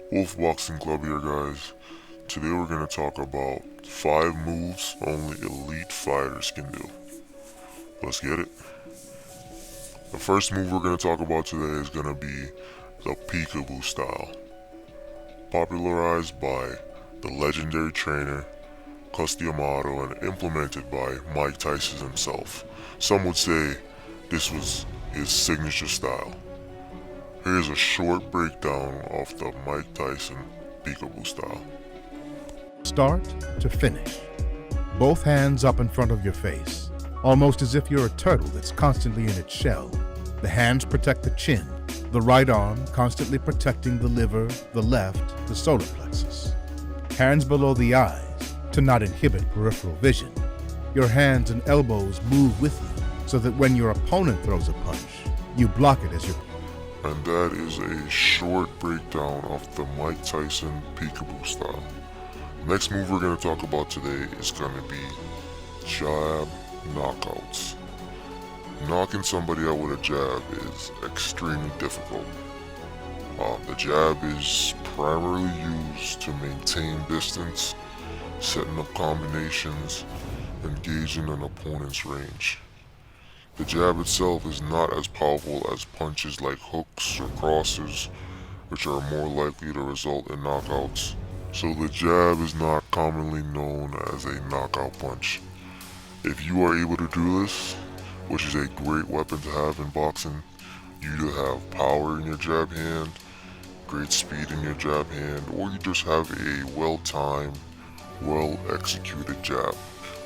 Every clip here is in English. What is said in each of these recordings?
Wolf Boxing Club here, guys. Today we're going to talk about 5 moves only elite fighters can do. Let's get it. The first move we're going to talk about today is going to be the Peekaboo style, popularized by the legendary trainer Custy Amato and implemented by Mike Tyson himself. Some would say this was his signature style. Here's a short breakdown of the Mike Tyson Peekaboo style. Start to finish. Both hands up in front of your face, almost as if you're a turtle that's constantly in its shell. The hands protect the chin, the right arm constantly protecting the liver, the left, the solar plexus. Hands below the eyes to not inhibit peripheral vision. Your hands and elbows move with you so that when your opponent throws a punch, you block it as you. And that is a short breakdown of the Mike Tyson Peekaboo style. Next move we're going to talk about today is going to be jab knockouts. Knocking somebody out with a jab is extremely difficult. The jab is primarily used to maintain distance, setting up combinations, engaging an opponent's range. The jab itself is not as powerful as punches like hooks or crosses, which are more likely to result in knockouts. So the jab is not commonly known as a knockout punch. If you are able to do this, which is a great weapon to have in boxing, you either have power in your jab hand, great speed in your jab hand, or you just have a well-timed, well-executed jab.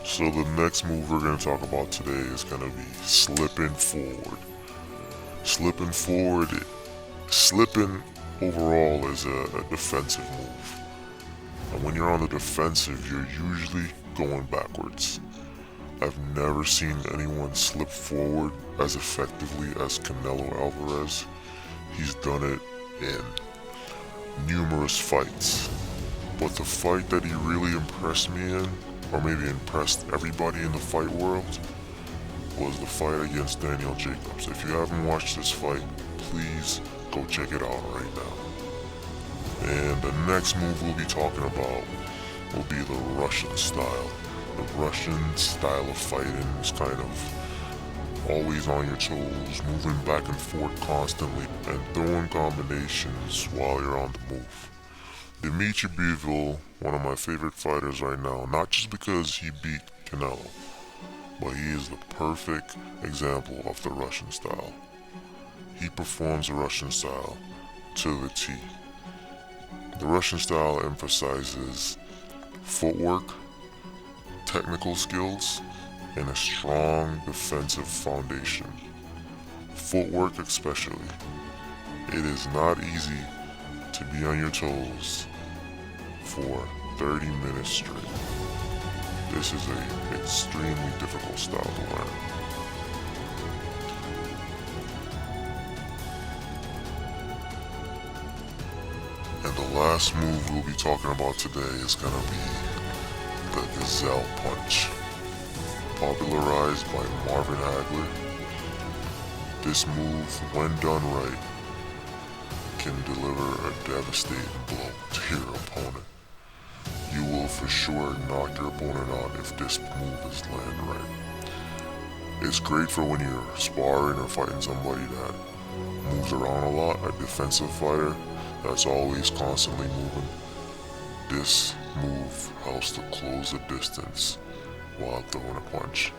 So the next move we're going to talk about today is going to be slipping forward. Slipping overall is a defensive move. And when you're on the defensive, you're usually going backwards. I've never seen anyone slip forward as effectively as Canelo Alvarez. He's done it in numerous fights. But the fight that he really impressed me in, or maybe impressed everybody in the fight world, was the fight against Daniel Jacobs. If you haven't watched this fight, please go check it out right now. And the next move we'll be talking about will be the Russian style. The Russian style of fighting is kind of always on your toes, moving back and forth constantly, and throwing combinations while you're on the move. Dmitry Bivol, one of my favorite fighters right now, not just because he beat Canelo, but he is the perfect example of the Russian style. He performs the Russian style to the T. The Russian style emphasizes footwork, technical skills, and a strong defensive foundation. Footwork especially. It is not easy to be on your toes for 30 minutes straight. This is an extremely difficult style to learn. And the last move we'll be talking about today is going to be the Gazelle Punch, popularized by Marvin Hagler. This move, when done right, can deliver a devastating blow to your opponent. You will for sure knock your opponent out if this move is landed right. It's great for when you're sparring or fighting somebody that moves around a lot, a defensive fighter that's always constantly moving. This move helps to close the distance while throwing a punch.